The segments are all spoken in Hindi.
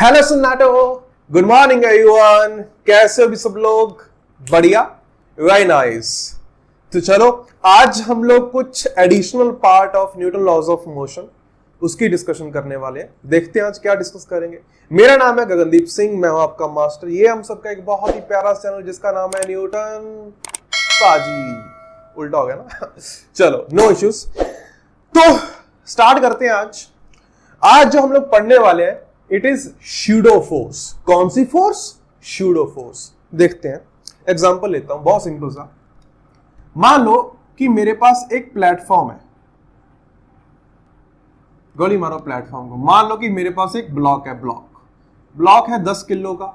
हेलो सन्नाटो, गुड मॉर्निंग एवरीवन। कैसे हो भी सब लोग? बढ़िया, वेरी नाइस। तो चलो आज हम लोग कुछ additional part of Newton laws of motion उसकी डिस्कशन करने वाले हैं। देखते हैं आज क्या डिस्कस करेंगे। मेरा नाम है गगनदीप सिंह, मैं हूं आपका मास्टर। ये हम सबका एक बहुत ही प्यारा चैनल जिसका नाम है न्यूटन पाजी। उल्टा हो गया ना चलो, नो इश्यूज। तो स्टार्ट करते हैं। आज जो हम लोग पढ़ने वाले हैं इट इज स्यूडो फोर्स। कौन सी फोर्स? Pseudo force. देखते हैं, एग्जांपल लेता हूं, बहुत सिंपल सा। मान लो कि मेरे पास एक प्लेटफॉर्म है, गोली मारो प्लेटफॉर्म को। मान लो कि मेरे पास एक ब्लॉक है, ब्लॉक है 10 किलो का।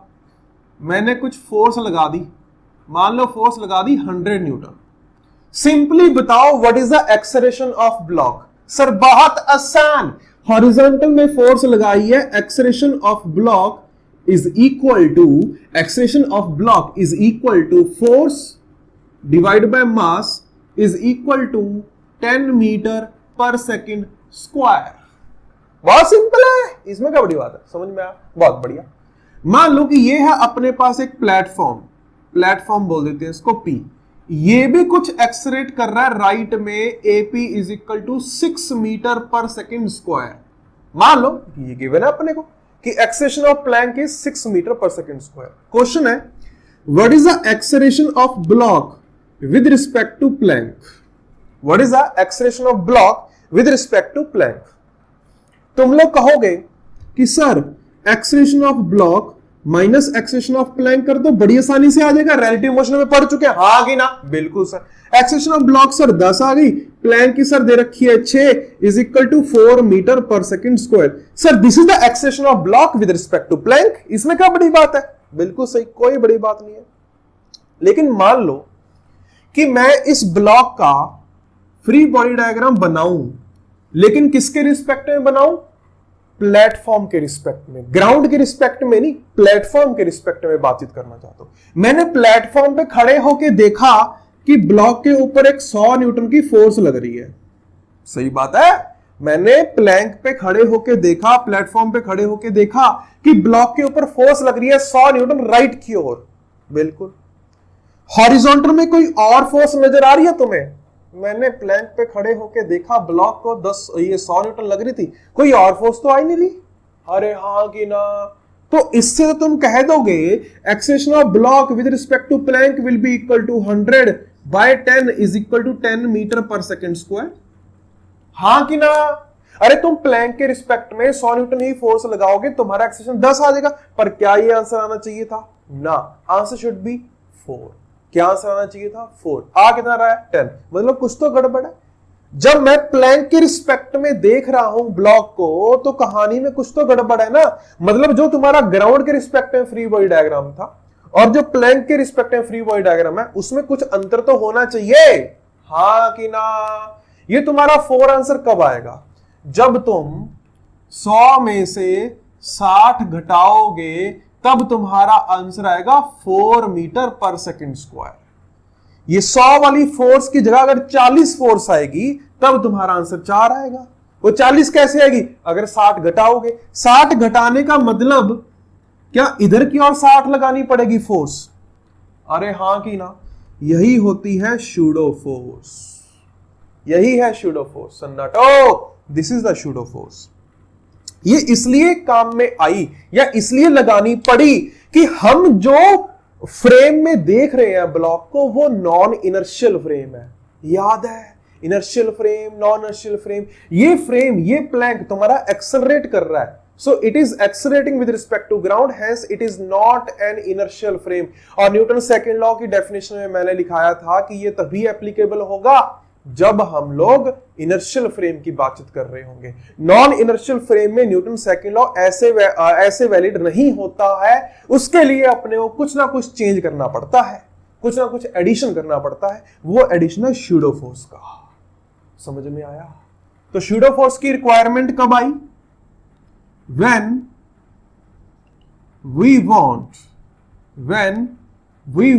मैंने कुछ फोर्स लगा दी, मान लो फोर्स लगा दी 100 न्यूटन। सिंपली बताओ what is the acceleration of block. Sir बहुत आसान, हॉरिजॉन्टल में फोर्स लगाई है, acceleration of block is equal to force divide by mass is equal to 10 metre per second square. बहुत सिंपल है, इसमें क्या बड़ी बात है, समझ में आया? बहुत बढ़िया। मान लो कि ये है अपने पास एक प्लेटफॉर्म बोल देते हैं इसको P। ये भी कुछ एक्सलेरेट कर रहा है राइट में, AP is equal to 6 metre per second square. मान लो ये गिवन है अपने को कि acceleration of plank is 6 metre per second square. Question है what is the acceleration of block with respect to plank. What is the acceleration of block with respect to plank. तुम लोग कहोगे कि sir acceleration of block minus acceleration of plank कर दो, बड़ी आसानी से आ जाएगा। रिलेटिव मोशन में पढ़ चुके हैं, हाँ कि ना? बिल्कुल सर। एक्सेलरेशन ऑफ ब्लॉक सर 10 आ गई, प्लैंक की सर दे रखी है 6 is equal to 4 metre per second square. Sir this is the acceleration of block with respect to plank. इसमें क्या बड़ी बात है? बिल्कुल सही, कोई बड़ी बात नहीं है। लेकिन मान लो कि मैं इस ब्लॉक का फ्री बॉडी डायग्राम बनाऊं, लेकिन किसके रिस्पेक्ट में बनाऊं? प्लेटफॉर्म के रिस्पेक्ट में, ग्राउंड के रिस्पेक्ट में नहीं, प्लेटफॉर्म के रिस्पेक्ट में बातचीत करना चाहता हूं। मैंने प्लेटफॉर्म पे खड़े होकर देखा कि ब्लॉक के ऊपर एक 100 न्यूटन की फोर्स लग रही है। सही बात है। मैंने प्लैंक पे खड़े होकर देखा, प्लेटफॉर्म पे खड़े होकर देखा कि ब्लॉक के ऊपर फोर्स लग रही है 100 न्यूटन राइट की ओर। बिल्कुल। हॉरिजॉन्टल में कोई और फोर्स नजर आ रही है तुम्हें? मैंने प्लैंक पे खड़े होके देखा, ब्लॉक को 100 न्यूटन लग रही थी, कोई और फोर्स तो आई नहीं रही। अरे हाँ कि ना? तो इससे तो तुम कह दोगे acceleration of block with respect to plank will be equal to 100 by 10 is equal to 10 metre per second square. हाँ कि ना? अरे तुम प्लैंक के रिस्पेक्ट में 100 न्यूटन ही फोर्स लगाओगे, तुम्हारा एक्सेलरेशन 10 आ जाएगा। पर क्या ये आंसर आना चाहिए था? ना, आंसर शुड बी 4। क्या आंसर आना चाहिए था? 4। आ कितना रहा है? 10। मतलब कुछ तो गड़बड़ है। जब मैं प्लैंक के रिस्पेक्ट में देख रहा हूं ब्लॉक को, तो कहानी में कुछ तो गड़बड़ है ना। मतलब जो तुम्हारा ग्राउंड के रिस्पेक्ट में फ्री बॉडी डायग्राम था और जो प्लैंक के रिस्पेक्ट में फ्री बॉडी डायग्राम है, उसमें कुछ अंतर तो होना चाहिए। हाँ कि ना? ये तुम्हारा 4 आंसर कब आएगा? जब तुम 100 में से 60 घटाओगे, तब तुम्हारा आंसर आएगा 4 मीटर पर सेकेंड स्क्वायर। ये 100 वाली फोर्स की जगह अगर 40 फोर्स आएगी, तब तुम्हारा आंसर 4 आएगा। वो 40 कैसे आएगी? अगर 60 घटाओगे। 60 घटाने का मतलब क्या इधर की ओर 60 लगानी पड़ेगी फोर्स? अरे हाँ कि ना? यही होती है स्यूडो फोर्स। यही है स्यूडो फोर्स। सन्नाटो, this is the pseudo force. ये इसलिए काम में आई या इसलिए लगानी पड़ी कि हम जो फ्रेम में देख रहे हैं ब्लॉक को, वो नॉन इनर्शियल फ्रेम है। याद है? Inertial frame, non inertial frame. ये प्लैंक तुम्हारा एक्सेलरेट कर रहा है, so it is accelerating with respect to ground, hence it is not an inertial frame. और न्यूटन सेकंड लॉ की डेफिनेशन में मैंने लिखाया था कि ये तभी एप्लीकेबल होगा जब हम लोग इनर्शियल फ्रेम की बातचीत कर रहे होंगे। नॉन इनर्शियल फ्रेम में न्यूटन सेकंड लॉ ऐसे वैलिड नहीं होता है। उसके लिए अपने को कुछ ना कुछ चेंज करना पड़ता है, कुछ ना कुछ एडिशन करना पड़ता है। वो एडिशन है स्यूडो फोर्स का। समझ में आया? तो स्यूडो फोर्स की रिक्वायरमेंट कब आई? When we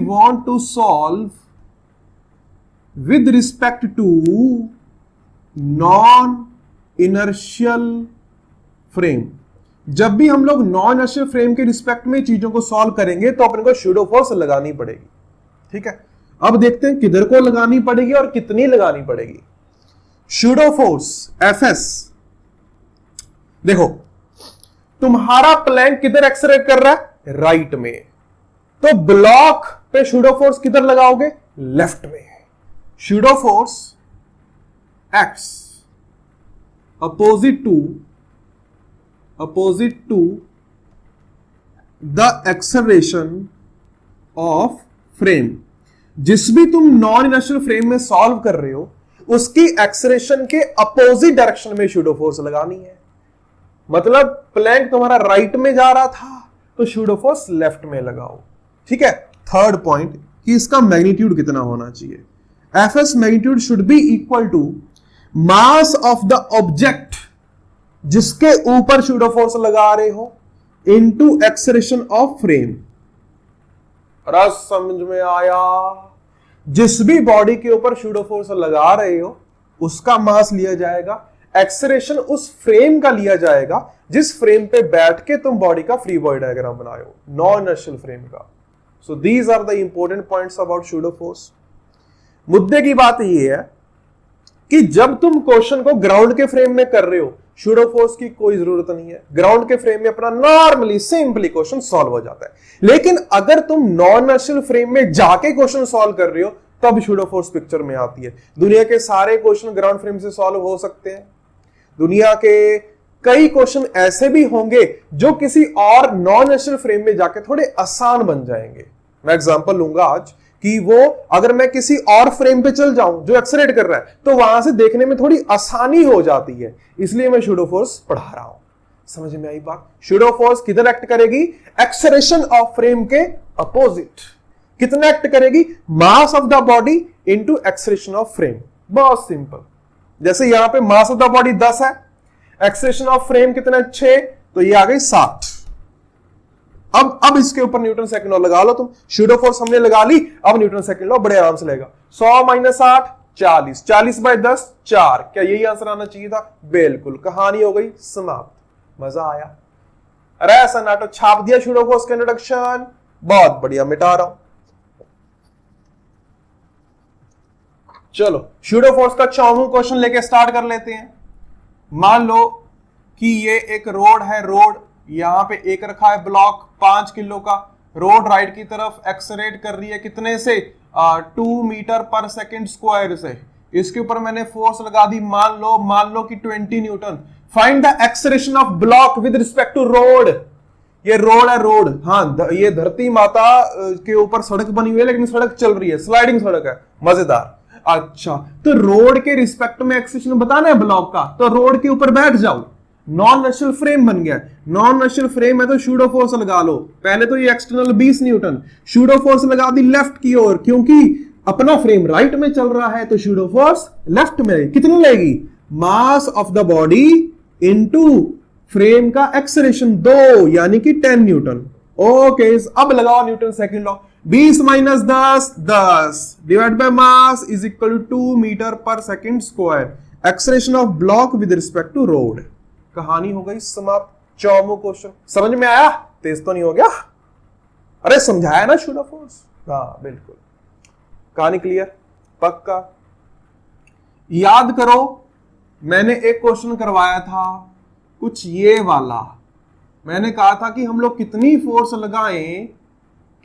want to solve with respect to non inertial frame, जब भी हम लोग नॉन इनर्शियल फ्रेम के रिस्पेक्ट में चीजों को सॉल्व करेंगे तो अपने को सूडो फोर्स लगानी पड़ेगी। ठीक है, अब देखते हैं किधर को लगानी पड़ेगी और कितनी लगानी पड़ेगी। सूडो फोर्स एफएस, देखो तुम्हारा प्लैंक किधर एक्सलरेट कर रहा है, राइट में, तो ब्लॉक पे सूडो फोर्स किधर लगाओगे, लेफ्ट में। Pseudo force acts opposite to the acceleration of frame। जिस भी तुम नॉन इनर्शियल फ्रेम में सॉल्व कर रहे हो उसकी एक्सेलरेशन के अपोजिट डायरेक्शन में सूडो फोर्स लगानी है। मतलब प्लैंक तुम्हारा राइट में जा रहा था तो सूडो फोर्स लेफ्ट में लगाओ। ठीक है, थर्ड पॉइंट कि इसका मैग्नीट्यूड कितना होना चाहिए। FS magnitude should be equal to mass of the object जिसके ऊपर सूडो फोर्स लगा रहे हो इनटू एक्सेलरेशन ऑफ फ्रेम। रस समझ में आया? जिस भी बॉडी के ऊपर सूडो फोर्स लगा रहे हो उसका मास लिया जाएगा, एक्सेलरेशन उस फ्रेम का लिया जाएगा जिस फ्रेम पे बैठ के तुम बॉडी का फ्री बॉडी डायग्राम बनाए हो, नॉन इनर्शियल फ्रेम का। So these are the important points about pseudo force. मुद्दे की बात यह है कि जब तुम क्वेश्चन को ग्राउंड के फ्रेम में कर रहे हो सूडो फोर्स की कोई जरूरत नहीं है। ग्राउंड के फ्रेम में अपना नॉर्मली सिंपली क्वेश्चन सॉल्व हो जाता है। लेकिन अगर तुम नॉन इनर्शियल फ्रेम में जाके क्वेश्चन सॉल्व कर रहे हो तब सूडो फोर्स पिक्चर में आती है। दुनिया के सारे क्वेश्चन ग्राउंड फ्रेम से सॉल्व हो सकते हैं। दुनिया के कई क्वेश्चन ऐसे भी होंगे जो किसी और नॉन इनर्शियल फ्रेम में जाके थोड़े आसान बन जाएंगे। मैं एग्जांपल लूंगा आज कि वो अगर मैं किसी और फ्रेम पे चल जाऊं जो एक्सेलरेट कर रहा है तो वहां से देखने में थोड़ी आसानी हो जाती है, इसलिए मैं सूडो फोर्स पढ़ा रहा हूं। समझ में आई बात? सूडो फोर्स किधर एक्ट करेगी, एक्सेलरेशन ऑफ फ्रेम के अपोजिट। कितना एक्ट करेगी, मास of the body into acceleration of frame. बहुत सिंपल। जैसे यहां पे मास ऑफ द बॉडी 10 है, एक्सेलरेशन ऑफ फ्रेम कितना 6, तो ये आ गई 60। अब इसके ऊपर न्यूटन सेकंड लॉ लगा लो तुम। सूडो फोर्स हमने लगा ली, अब न्यूटन सेकंड लॉ बड़े आराम से लगेगा। 100 माइनस 8 40, 40 बाय 10 4। क्या यही आंसर आना चाहिए था? बिल्कुल। कहानी हो गई समाप्त। मजा आया? अरे ऐसा नाटक छाप दिया सूडो फोर्स का इंट्रोडक्शन। बहुत बढ़िया, मिटा रहा हूं। चलो सूडो फोर्स का 4वां क्वेश्चन लेके स्टार्ट कर लेते हैं। मान लो कि ये एक रोड है, रोड यहां पे एक रखा है ब्लॉक 5 किलो का। रोड राइट की तरफ एक्सेलरेट कर रही है कितने से, 2 मीटर पर सेकंड स्क्वायर से। इसके ऊपर मैंने फोर्स लगा दी, मान लो कि 20 newton. Find the acceleration of block with respect to road. ये रोड है, रोड, हाँ ये धरती माता के ऊपर सड़क बनी हुई है लेकिन सड़क चल रही है, स्लाइडिंग सड़क है, मजेदार। अच्छा, तो रोड के रिस्पेक्ट में एक्सेलरेशन बताना है ब्लॉक का, तो रोड के ऊपर बैठ जाओ। नॉन इनर्शियल फ्रेम बन गया। नॉन इनर्शियल फ्रेम है तो सूडो फोर्स लगा लो। पहले तो ये एक्सटर्नल 20 न्यूटन, सूडो फोर्स लगा दी लेफ्ट की ओर, क्योंकि अपना फ्रेम राइट में चल रहा है तो सूडो फोर्स लेफ्ट में। कितनी लगेगी, mass of the body into frame का एक्सेलरेशन 2 यानी कि 10 न्यूटन। ओके, अब लगाओ Newton second law. 20 minus 10 10 divide by mass is equal to 2 metre per second square. Acceleration of block with respect to road. कहानी हो गई समाप्त। 4वां क्वेश्चन समझ में आया? तेज तो नहीं हो गया? अरे समझाया ना सूडो फोर्स? हाँ बिल्कुल। कहानी क्लियर? पक्का? याद करो मैंने एक क्वेश्चन करवाया था कुछ ये वाला। मैंने कहा था कि हम लोग कितनी फोर्स लगाएं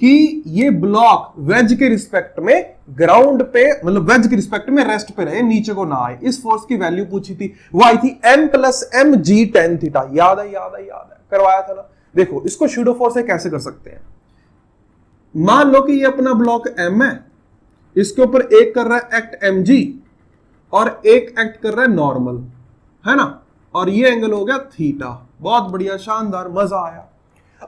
कि ये ब्लॉक वेज के रिस्पेक्ट में ग्राउंड पे, मतलब वेज के रिस्पेक्ट में रेस्ट पे रहे, नीचे को ना आए। इस फोर्स की वैल्यू पूछी थी, वो आई थी m plus m g tan theta. याद है? करवाया था ना। देखो इसको सूडो फोर्स से कैसे कर सकते हैं। मान लो कि ये अपना ब्लॉक m है, इसके ऊपर एक कर रहा है एक्ट mg और एक एक्ट कर रहा है नॉर्मल, है ना, और ये एंगल हो गया थीटा। बहुत बढ़िया, शानदार, मजा आया।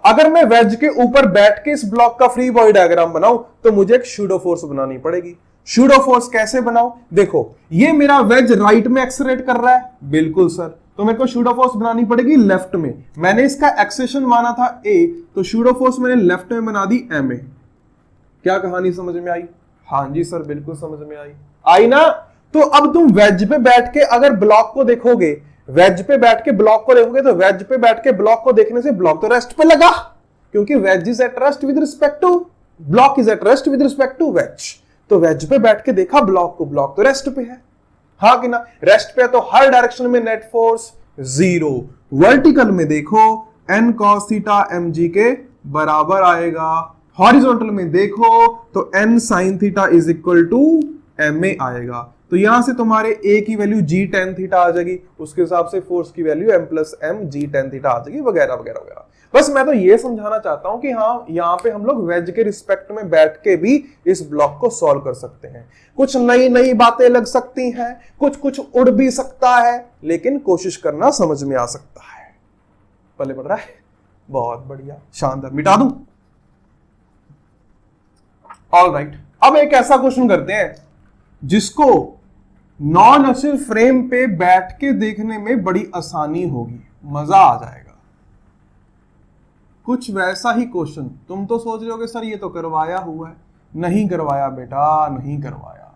अगर मैं वेज के ऊपर बैठ के इस ब्लॉक का फ्री बॉडी डायग्राम बनाऊं तो मुझे एक सूडो फोर्स बनानी पड़ेगी। सूडो फोर्स कैसे बनाऊं? देखो ये मेरा वेज राइट में एक्सेलरेट कर रहा है, बिल्कुल सर, तो मेरे को सूडो फोर्स बनानी पड़ेगी लेफ्ट में। मैंने इसका एक्सेशन माना था a, तो सूडो फोर्स मैंने लेफ्ट में बना दी ma। क्या कहानी समझ में आई? हाँ जी सर, बिल्कुल समझ में आई ना। तो अब तुम वेज पे बैठ के अगर ब्लॉक को देखोगे, वेज पे बैठ के ब्लॉक को देखोगे तो वेज पे बैठ के ब्लॉक को देखने से ब्लॉक तो रेस्ट पे लगा, क्योंकि wedge is at rest with respect to block is at rest with respect to wedge. तो वेज पे बैठ के देखा ब्लॉक को, ब्लॉक तो रेस्ट पे है, हाँ कि ना। रेस्ट पे तो हर डायरेक्शन में नेट फोर्स 0। वर्टिकल में देखो n cos थीटा mg के बराबर आएगा, हॉरिजॉन्टल में देखो तो n sin theta is equal to ma आएगा। तो यहां से तुम्हारे a की वैल्यू g tan थीटा आ जाएगी, उसके हिसाब से फोर्स की value m plus m g tan theta आ जाएगी, वगैरह वगैरह वगैरह। बस मैं तो ये समझाना चाहता हूं कि हाँ, यहां पे हम लोग वेज के रिस्पेक्ट में बैठ के भी इस ब्लॉक को सॉल्व कर सकते हैं। कुछ नई नई बातें लग सकती हैं, कुछ कुछ उड़ भी सकता है, लेकिन कोशिश करना समझ में आ सकता है। पल्ले पड़ रहा है, बहुत बढ़िया, शानदार। मिटा दूं? ऑलराइट, अब एक ऐसा क्वेश्चन करते हैं जिसको नॉन एसिड फ्रेम पे बैठ के देखने में बड़ी आसानी होगी, मजा आ जाएगा। कुछ वैसा ही क्वेश्चन। तुम तो सोच रहे होगे सर ये तो करवाया हुआ है। नहीं करवाया बेटा, नहीं करवाया।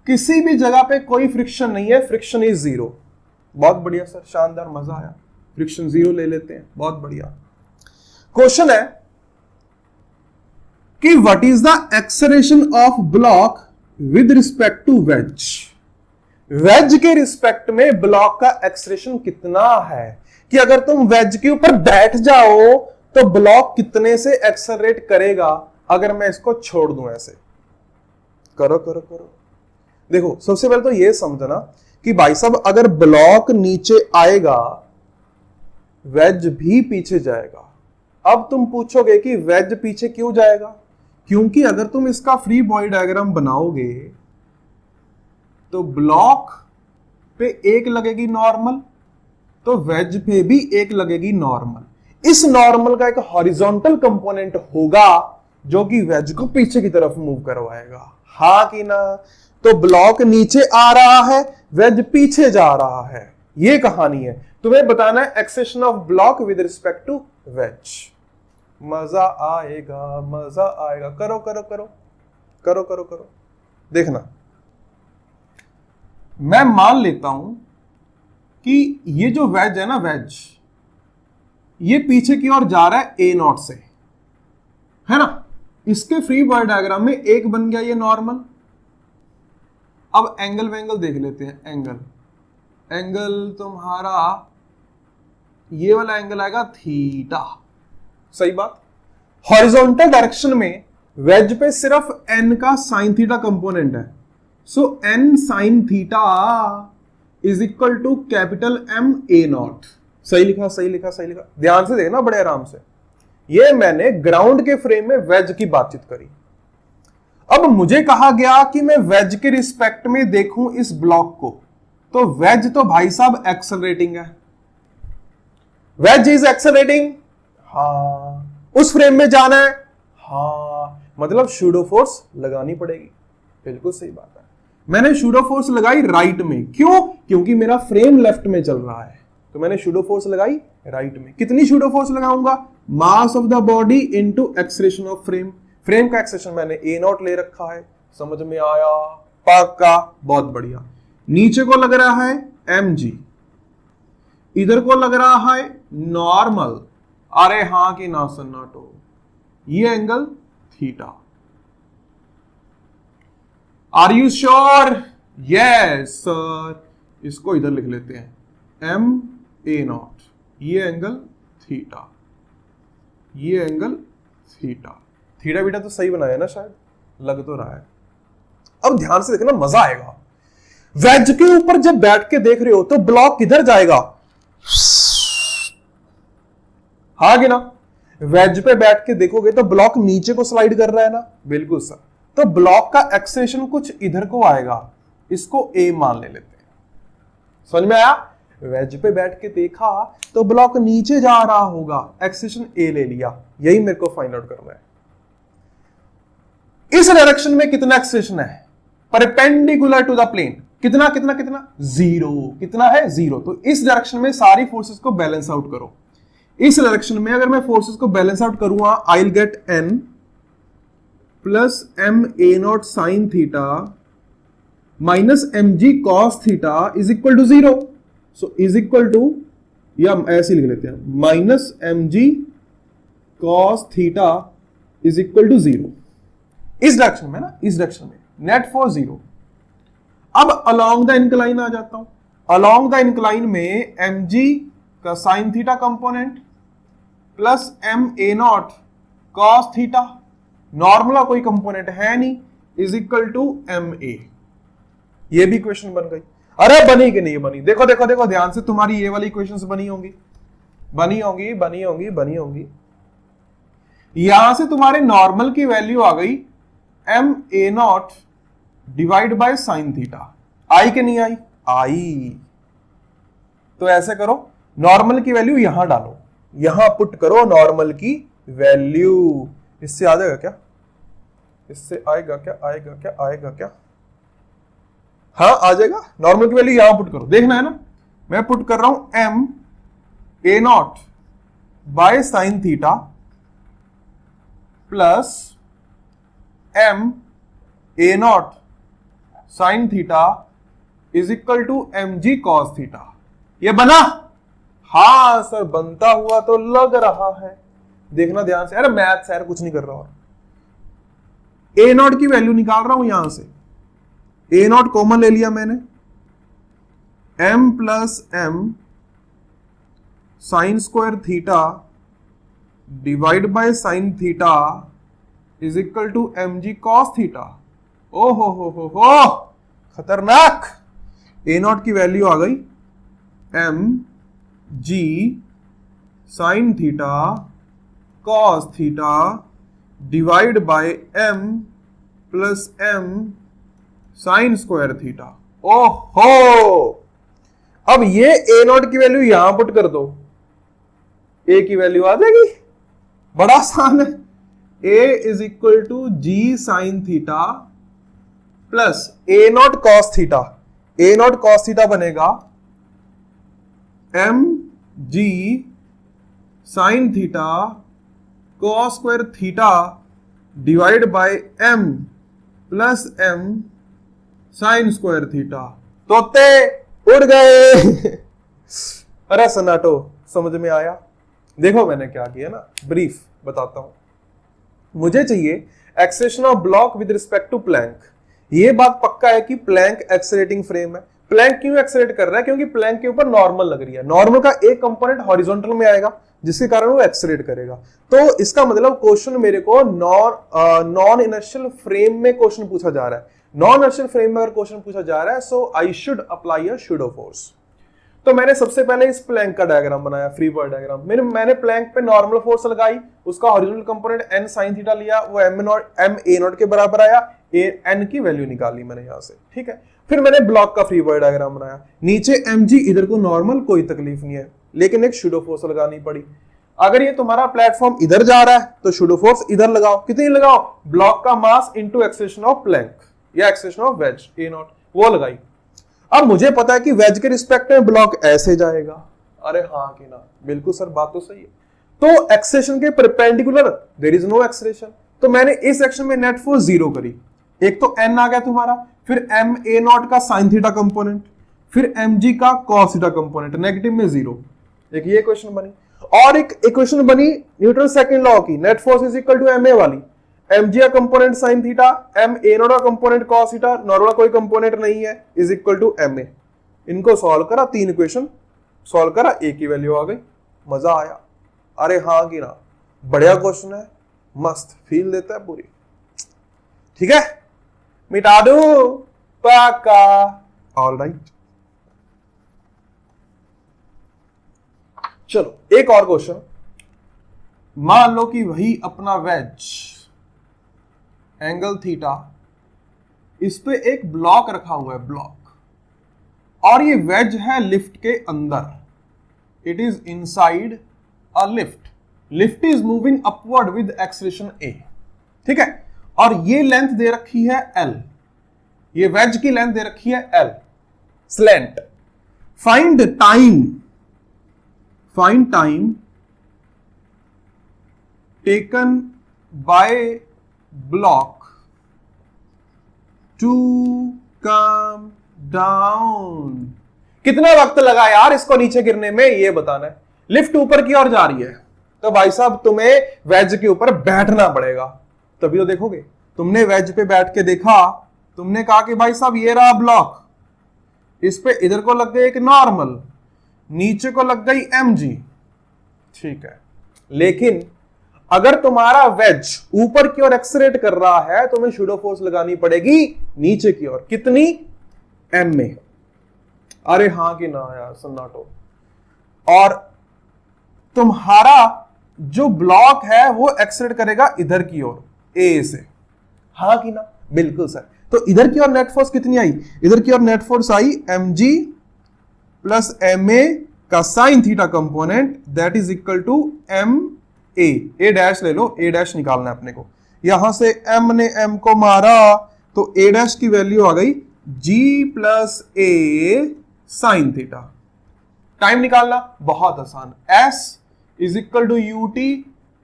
किसी भी जगह पे कोई फ्रिक्शन नहीं है, फ्रिक्शन इज 0। बहुत बढ़िया सर, शानदार, मजा आया। फ्रिक्शन 0 ले लेते हैं, बहुत बढ़िया। क्वेश्चन है कि what is the acceleration of block with respect to wedge. Wedge के रिस्पेक्ट में ब्लॉक का एक्सेलरेशन कितना है, कि अगर तुम वेज के ऊपर बैठ जाओ तो ब्लॉक कितने से एक्सेलरेट करेगा अगर मैं इसको छोड़ दूं ऐसे। करो करो करो। देखो, सबसे पहले तो ये समझना कि भाई साहब अगर ब्लॉक नीचे आएगा वेज भी पीछे जाएगा। अब तुम पूछोगे कि वेज पीछे क्यों जाएगा, क्योंकि अगर तुम इसका फ्री बॉडी डायग्राम बनाओगे तो ब्लॉक पे एक लगेगी नॉर्मल, तो वेज पे भी एक लगेगी नॉर्मल। इस नॉर्मल का एक हॉरिजॉन्टल कंपोनेंट होगा जो कि वेज को पीछे की तरफ मूव करवाएगा, हाँ कि ना। तो ब्लॉक नीचे आ रहा है, वेज पीछे जा रहा है। ये कहानी है। तुम्हें बताना है acceleration of block with respect to wedge. मजा आएगा, मजा आएगा। करो करो करो करो करो करो। देखना, मैं मान लेता हूं कि ये जो वेज है ना, वेज ये पीछे की ओर जा रहा है A0 से, है ना। इसके फ्री बॉडी डायग्राम में एक बन गया ये नॉर्मल। अब एंगल वेंगल देख लेते हैं। एंगल तुम्हारा ये वाला एंगल आएगा थीटा, सही बात। हॉरिजॉन्टल डायरेक्शन में वेज पे सिर्फ n का साइन थीटा कंपोनेंट है, so n sine theta is equal to capital M A0। सही लिखा, सही लिखा, सही लिखा। ध्यान से देखना बड़े आराम से। ये मैंने ग्राउंड के फ्रेम में वेज की बातचीत करी। अब मुझे कहा गया कि मैं वेज के रिस्पेक्ट में देखूं इस ब्लॉक को, तो वेज तो भाई साहब एक्सेलरेटिंग है। वेज इज एक्सेलरेटिंग, हाँ। उस फ्रेम में जाना है, हाँ। मतलब शूडो फोर्स लगानी पड़ेगी। बिल्कुल सही बात है। मैंने शूडो फोर्स लगाई राइट में। क्यों? क्योंकि मेरा फ्रेम लेफ्ट में चल रहा है, तो मैंने शूडो फोर्स लगाई राइट में। कितनी शूडो फोर्स लगाऊंगा? मास of the body into acceleration of frame. Frame का एक्सेलरेशन मैंने A0 ले रखा है, समझ में आया? पक्का, बहुत बढ़िया। नीचे को लग रहा है mg, इधर को लग रहा है नॉर्मल। अरे हाँ कि ना सन्नाटो, ये angle theta. Are you sure? Yes sir. इसको इधर लिख लेते हैं M A0। ये एंगल थीटा, ये एंगल थीटा। थीटा बीटा तो सही बनाया ना, शायद लग तो रहा है। अब ध्यान से देखना, मजा आएगा। वेज के ऊपर जब बैठ के देख रहे हो तो ब्लॉक किधर जाएगा? हाँ कि ना। वेज पे बैठ के देखोगे तो ब्लॉक नीचे को स्लाइड कर रहा है ना। बिल्कुल सर। तो ब्लॉक का एक्सेलरेशन कुछ इधर को आएगा, इसको A मान ले लेते हैं। समझ में आया? वेज पे बैठ के देखा तो ब्लॉक नीचे जा रहा होगा, एक्सेलरेशन A ले लिया। यही मेरे को फाइंड आउट करना है। इस डायरेक्शन में कितना एक्सेलरेशन है परपेंडिकुलर टू द प्लेन? कितना कितना कितना? 0। कितना है? 0। तो इस डायरेक्शन में सारी फोर्सेस को बैलेंस आउट करो। इस डायरेक्शन में अगर मैं फोर्सेस को बैलेंस आउट करूंगा, I will get n plus M A0 sine theta minus mg cos theta is equal to 0। So is equal to, या हम ऐसे लिख लेते हैं, minus M ji cos theta is equal to 0। इस डायरेक्शन में ना, इस डायरेक्शन में, नेट फॉर 0। अब अलोंग द इंक्लाइन आ जाता हूं। अलोंग द इंक्लाइन में एम जी का sine theta component plus M ए नॉट कॉस थीटा, नॉर्मल का कोई कंपोनेंट है नहीं, is equal to M A. ये भी इक्वेशन बन गई। अरे बनी कि नहीं बनी? देखो देखो देखो ध्यान से, तुम्हारी ये वाली इक्वेशंस बनी होंगी, बनी होंगी, बनी होंगी, बनी होंगी। यहां से तुम्हारे नॉर्मल की वैल्यू आ गई m A naught divide by sine theta. आई कि नहीं आई? आई। तो ऐसे करो, नॉर्मल की वैल्यू यहां डालो, यहां पुट करो नॉर्मल की वैल्यू। इससे आ जाएगा क्या? इससे आएगा क्या? आएगा क्या? आएगा क्या? हाँ आ जाएगा। नॉर्मल की वैल्यू यहां पुट करो, देखना है ना। मैं पुट कर रहा हूं M A naught by sine theta plus M A naught sine theta is equal to M G cos theta. ये बना? हाँ सर बनता हुआ तो लग रहा है। देखना ध्यान से। अरे मैथ सर कुछ नहीं कर रहा। और ए नॉट की वैल्यू निकाल रहा हूं यहां से, ए नॉट कॉमन ले लिया मैंने, m plus m sine square theta divide by sine theta is equal to M G cos theta. ओ हो खतरनाक। ए नॉट की वैल्यू आ गई m g sine theta cos theta divide by m plus m sine square theta. ओहो, अब ये ए नॉट की वैल्यू यहां पुट कर दो, ए की वैल्यू आ जाएगी। बड़ा आसान है। A is equal to g sine theta plus a naught cos theta. A naught cos theta बनेगा m g sine theta cos square theta divide by m plus m sine square theta. तोते उड़ गए। अरे सन्नाटो, समझ में आया? देखो मैंने क्या किया ना, ब्रीफ बताता हूं। मुझे चाहिए acceleration of block with respect to plank. ये बात पक्का है कि प्लैंक एक्सेलरेटिंग फ्रेम है। प्लैंक क्यों एक्सेलरेट कर रहा है? क्योंकि प्लैंक के ऊपर नॉर्मल लग रही है। नॉर्मल का एक कंपोनेंट हॉरिजॉन्टल में आएगा जिसके कारण वो एक्सेलरेट करेगा। तो इसका मतलब क्वेश्चन मेरे को नॉन इनर्शियल फ्रेम में क्वेश्चन पूछा जा रहा है। नॉन इनर्शियल फ्रेम में अगर क्वेश्चन पूछा जा रहा है, so I should apply a pseudo force. तो मैंने सबसे पहले इस प्लैंक का डायग्राम बनाया, फ्री बॉडी डायग्राम। मैंने प्लैंक पे नॉर्मल फोर्स लगाई, उसका horizontal component N sine theta लिया, वो एम ए नॉट के बराबर आया, एन की वैल्यू निकाली मैंने यहां से। ठीक है, फिर मैंने ब्लॉक का फ्री बॉडी डायग्राम बनाया, नीचे एम जी, इधर को नॉर्मल, कोई तकलीफ नहीं है, लेकिन एक सूडो फोर्स लगानी पड़ी। अगर ये तुम्हारा प्लेटफॉर्म इधर जा रहा है तो सूडो फोर्स इधर लगाओ। कितनी लगाओ? ब्लॉक का mass into acceleration of plank या acceleration of wedge a naught, वो लगाई। अब मुझे पता है कि वेज के रिस्पेक्ट में ब्लॉक ऐसे जाएगा। अरे हाँ कि ना? बिल्कुल सर, बात तो सही है। तो एक्सेलेरेशन के perpendicular there is no acceleration. तो मैंने इस सेक्शन में नेट फोर्स 0 करी। एक तो एन आ गया तुम्हारा, फिर एम ए नॉट का साइन थीटा कंपोनेंट, फिर एम जी का कॉस थीटा कंपोनेंट, नेगेटिव में 0। एक ये इक्वेशन बनी, और एक इक्वेशन बनी न्यूटन सेकंड लॉ की, net force is equal to M A वाली। एम जी का कंपोनेंट साइन थीटा, एम ए नॉट का कंपोनेंट कॉस थीटा, नॉर्मल कोई कंपोनेंट नहीं है, is equal to M A. इनको सॉल्व करा, 3 इक्वेशन सॉल्व करा, ए की वैल्यू आ गई। मजा आया? अरे हाँ कि ना? बढ़िया क्वेश्चन है, मस्त फील देता है पूरी। ठीक है, मिटा दू पक्का। ऑल राइट, चलो एक और क्वेश्चन। मान लो कि वही अपना वेज एंगल थीटा, इस पे एक ब्लॉक रखा हुआ है, ब्लॉक, और ये वेज है लिफ्ट के अंदर। It is inside a lift. Lift is moving upward with acceleration a. ठीक है, और ये लेंथ दे रखी है एल, ये वेज की लेंथ दे रखी है L, slant. Find time taken by block to come down. कितना वक्त लगा यार इसको नीचे गिरने में, ये बताना है। लिफ्ट ऊपर की ओर जा रही है, तो भाई साहब तुम्हें वेज के ऊपर बैठना पड़ेगा, तभी तो देखोगे। तुमने वेज पे बैठ के देखा, तुमने कहा कि भाई साहब ये रहा ब्लॉक, इस पे इधर को लग गई एक नॉर्मल, नीचे को लग गई mg, ठीक है। लेकिन अगर तुम्हारा वेज ऊपर की ओर एक्सलेरेट कर रहा है, तुम्हें शूडो फोर्स लगानी पड़ेगी नीचे की ओर, कितनी, m में। अरे हाँ कि ना यार, सन्नाटो। और तुम्हारा जो ब्लॉक है वो एक्सलेरेट करेगा इधर की ओर, ए से, हाँ कि ना, बिल्कुल सर। तो इधर की ओर नेट फोर्स कितनी आई, इधर की ओर नेट फोर्स आई mg प्लस ma का sine theta component, that is equal to ma dash ले लो, a डैश निकालना है अपने को। यहां से m ने m को मारा तो a डैश की वैल्यू आ गई g plus a sine theta. Time निकालना बहुत आसान, s is equal to ut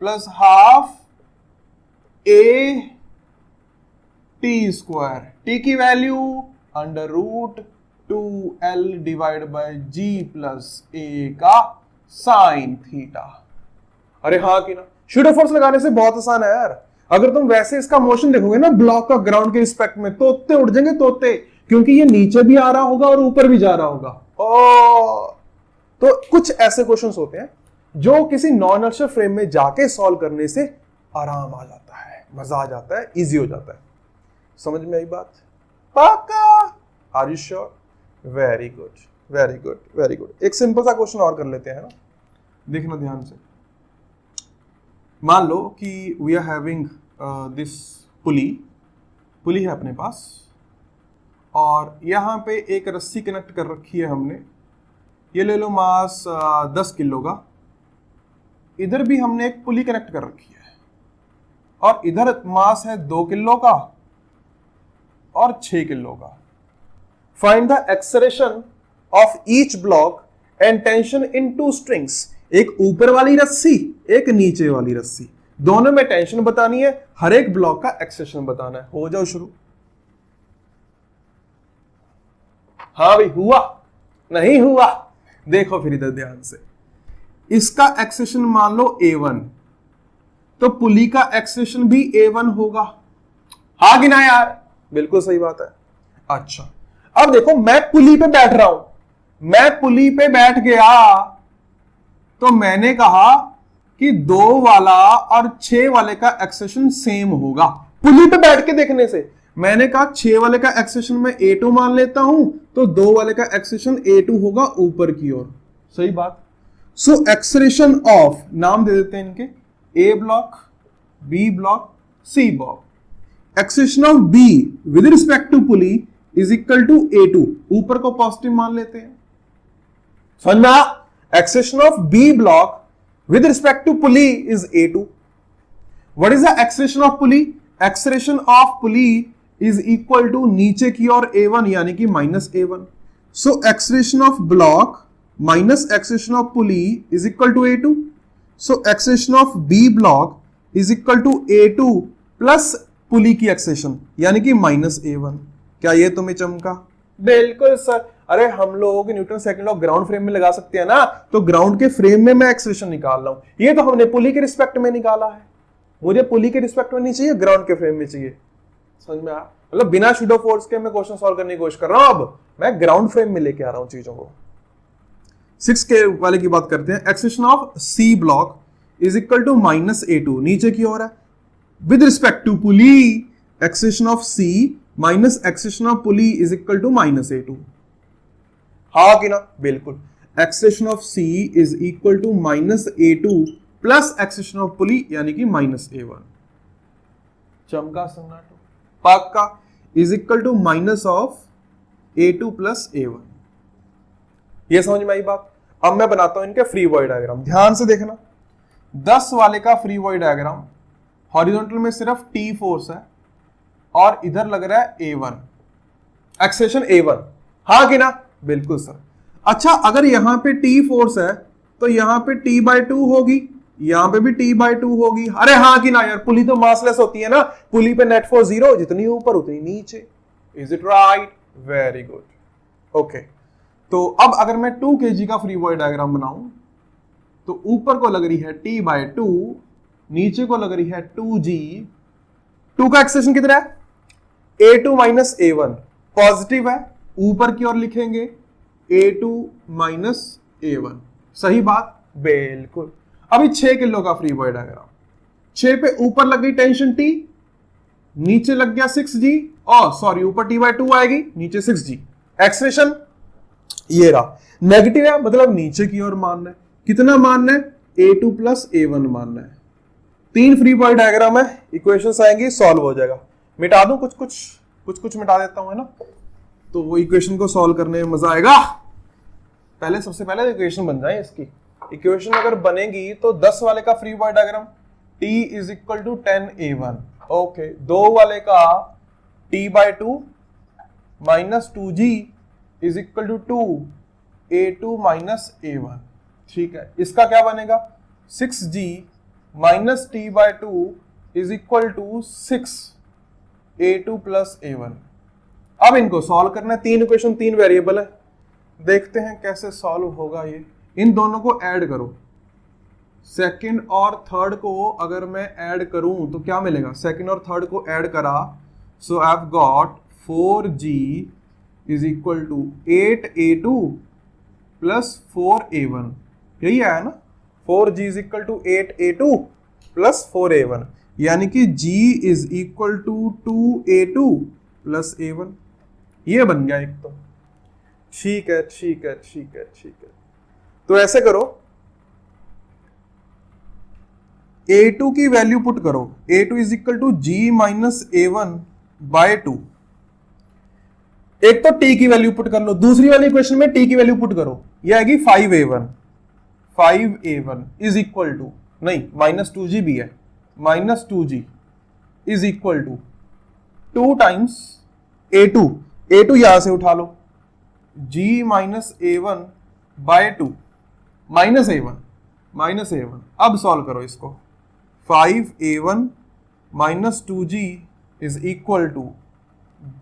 plus half a t square, t की value under root 2l divide by g plus a का साइन थीटा। अरे हाँ कि ना, शूडो फोर्स लगाने से बहुत आसान है यार। अगर तुम वैसे इसका मोशन देखोगे ना ब्लॉक का ग्राउंड के रिस्पेक्ट में, तोते उड़ जाएंगे तोते, क्योंकि ये नीचे भी आ रहा होगा और ऊपर भी जा रहा होगा। तो कुछ ऐसे क्वेश्चंस होते हैं जो किसी नॉन इनर्शियल फ्रेम में जाके सॉल्व करने से आराम आ जाता है, मजा आ जाता है, इजी हो जाता है। समझ में आई बात? पक्का? Are you sure? Very good, very good, very good. एक सिंपल सा क्वेश्चन और कर लेते हैं ना, देखना ध्यान से। मान लो कि वी आर हैविंग दिस पुली है अपने पास, और यहां पे एक रस्सी कनेक्ट कर रखी है हमने। ये ले लो मास 10 किलो का। इधर भी हमने एक पुली कनेक्ट कर रखी है, और इधर मास है 2 किलो का और 6 किलो का। Find the acceleration of each block and tension in 2 strings. एक ऊपर वाली रस्सी, एक नीचे वाली रस्सी, दोनों में टेंशन बतानी है, हर एक ब्लॉक का एक्सेलरेशन बताना है। हो जाओ शुरू। हाँ भाई, हुआ नहीं हुआ? देखो फिर इधर ध्यान से। इसका एक्सेलरेशन मान लो a1, तो पुली का एक्सेलरेशन भी a1 होगा, हाँ कि ना यार? बिल्कुल सही बात है। अच्छा, अब देखो मैं पुली पे बैठ रहा हूं, मैं पुली पे बैठ गया, तो मैंने कहा कि 2 वाला और 6 वाले का एक्सेलरेशन सेम होगा। पुली पे बैठ के देखने से मैंने कहा 6 वाले का एक्सेलरेशन मैं a2 मान लेता हूं, तो 2 वाले का एक्सेलरेशन a2 होगा ऊपर की ओर। सही बात। सो एक्सेलरेशन ऑफ, नाम दे देते हैं इनके, A block, B block, C block. Acceleration of B with respect to pulley is equal to a2, ऊपर को पॉजिटिव मान लेते हैं। समझ में आ? Acceleration of B block with respect to pulley is A2. What is the acceleration of pulley? Acceleration of pulley is equal to नीचे की ओर A1 यानी कि minus A1. So acceleration of block minus acceleration of pulley is equal to A2. So acceleration of B block is equal to A2 plus pulley की acceleration यानी कि माइनस A1. क्या ये तुम्हें चमका? बिल्कुल सर। अरे हम लोग Newton second law ground frame में लगा सकते हैं ना, तो ग्राउंड के फ्रेम में मैं एक्सेलरेशन निकाल रहा हूं। ये तो हमने पुली के रिस्पेक्ट में निकाला है, मुझे पुली के रिस्पेक्ट में नहीं चाहिए, ग्राउंड के फ्रेम में चाहिए। समझ में आ? मतलब बिना शूडो फोर्स के मैं क्वेश्चन सॉल्व करने की कोशिश कर रहा हूं, अब मैं ग्राउंड फ्रेम में लेके आ रहा हूं चीजों को। 6 के वाले की बात करते हैं। Acceleration of C block is equal to minus A2, नीचे की ओर है, with respect to pulley acceleration of C minus acceleration of pulley is equal to minus A2। हाँ कि ना? बिल्कुल। Acceleration of C is equal to minus A2 plus acceleration of pulley यानी कि माइनस A1। चमका सन्नाटो? पक्का। Is equal to minus of A2 plus A1। ये समझ में आई बात? अब मैं बनाता हूं इनके फ्री बॉडी डायग्राम, ध्यान से देखना। 10 वाले का फ्री बॉडी डायग्राम, हॉरिजॉन्टल में सिर्फ T फोर्स है और इधर लग रहा है A1, एक्सेलरेशन A1, हाँ कि ना? बिल्कुल सर। अच्छा, अगर यहां पे T फोर्स है तो यहां पे T/2 होगी, यहां पे भी T/2 होगी। अरे हाँ कि ना यार? पुली तो मासलेस होती है ना, पुली पे नेट फोर्स 0, जितनी ऊपर उतनी नीचे। Is it right? Very good. Okay, तो अब अगर मैं 2 kg का फ्री बॉडी डायग्राम बनाऊं तो ऊपर को लग रही है T/2, नीचे को लग रही है 2G। 2 का एक्सप्रेशन कितना है? A2 माइनस A1 पॉजिटिव है, ऊपर की ओर लिखेंगे A2 माइनस A1। सही बात, बिल्कुल। अभी 6 किलो का फ्री बॉडी डायग्राम, 6 पे ऊपर लग गई टेंशन T, नीचे लग गया 6G, और सॉरी ऊपर T/2 आएगी, नीचे 6G। एक्सप्रेशन ये रहा, नेगेटिव है मतलब नीचे की ओर मानना है। कितना मानना है? A2 प्लस A1 मानना है। 3 फ्री बॉडी डायग्राम है, इक्वेशंस आएंगी, सॉल्व हो जाएगा। मिटा दूं कुछ मिटा देता हूं, है ना, तो वो इक्वेशन को सॉल्व करने में मजा आएगा। सबसे पहले इक्वेशन बन जाए इसकी। इक्वेशन अगर बनेगी तो 10 वाले का free body diagram T is equal to 10A1, okay. 2 वाले का T/2 minus 2G is equal to 2A2 minus A1, ठीक है। इसका क्या बनेगा? 6G minus T/2 is equal to 6A2 plus A1। अब इनको सॉल्व करना है। 3 इक्वेशन 3 वेरिएबल है, देखते हैं कैसे सॉल्व होगा ये। इन दोनों को ऐड करो, सेकंड और थर्ड को अगर मैं ऐड करूं तो क्या मिलेगा? सेकंड और थर्ड को ऐड करा, so I have got 4G is equal to 8A2 plus 4A1। यही आया ना, 4G is equal to 8A2 plus 4A1, यानी कि G is equal to 2A2 plus A1। ये बन गया एक। तो ठीक है। तो ऐसे करो, A2 की वैल्यू पुट करो, A2 is equal to G minus A1 by 2। एक तो T की वैल्यू पुट कर लो, दूसरी वाली इक्वेशन में T की वैल्यू पुट करो, ये आएगी 5A1 इज इक्वल टू, नहीं माइनस 2G भी है, minus 2G is equal to 2 times A2 यहां से उठा लो, G minus A1 by 2 minus A1। अब सॉल्व करो इसको, 5A1 minus 2G is equal to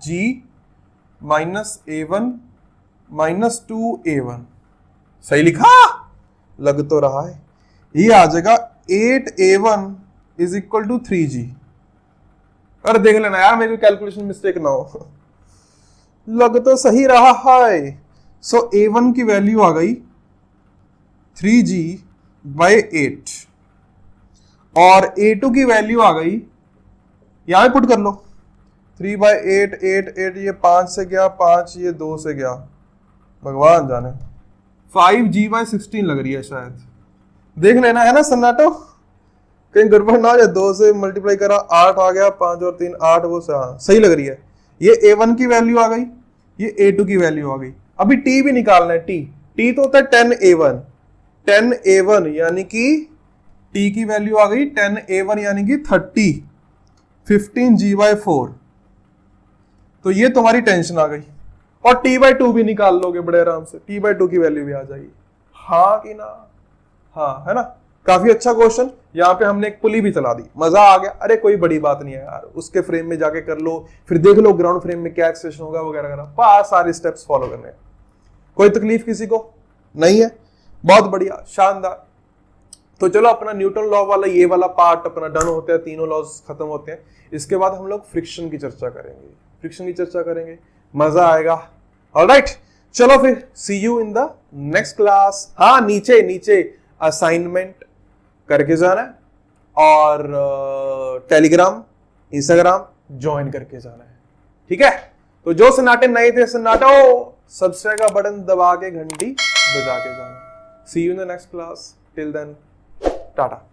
G minus A1 minus 2A1। सही लिखा? लग तो रहा है। ये आ जाएगा 8A1 is equal to 3G। अरे देख लेना यार, मेरी कैलकुलेशन मिस्टेक ना हो। लग तो सही रहा है। सो A1 की वैल्यू आ गई 3G बाय 8 और A2 की वैल्यू आ गई, यहां पुट कर लो, 3 बाय 8, 8, ये 5 से गया, 5 ये 2 से गया, भगवान जाने। 5G बाय 16 लग रही है शायद, देख लेना, है ना सन्नाटो, कहीं गड़बड़ ना हो जाए। 2 से मल्टीप्लाई करा 8 आ गया, 5 और 3 8, वो सही लग रही है। ये A1 की वैल्यू आ गई, ये A2 की वैल्यू आ गई। अभी T भी निकालना है। T तो होता है 10A1 यानी कि T की वैल्यू आ गई 10A1 यानी कि 30, 15G/4। तो ये तुम्हारी टेंशन आ गई। और T/2 भी निकाल लोगे बड़े आराम से, T/2 की वैल्यू भी आ जाएगी। हाँ कि ना? हाँ, है ना? काफी अच्छा क्वेश्चन। यहाँ पे हमने एक पुली भी चला दी, मजा आ गया। अरे कोई बड़ी बात नहीं है यार, उसके फ्रेम में जाके कर लो, फिर देख लो ग्राउंड फ्रेम में क्या एक्सप्रेशन होगा वगैरह वगैरह, पास सारे स्टेप्स फॉलो करने। कोई तकलीफ किसी को नहीं है? बहुत बढ़िया, शानदार। तो चलो अपना न्यूटन लॉ वाला ये वाला पार्ट अपना डन होता है, तीनों लॉज खत्म होते हैं। इसके बाद हम लोग फ्रिक्शन की चर्चा करेंगे, मजा आएगा। ऑलराइट, चलो फिर see you in the next class. हाँ, नीचे असाइनमेंट करके जाना है और टेलीग्राम इंस्टाग्राम ज्वाइन करके जाना है, ठीक है? तो जो सन्नाटे नए थे, सन्नाटो सब्सक्राइब का बटन दबा के घंटी बजा के जाना। See you in the next class, till then Tata.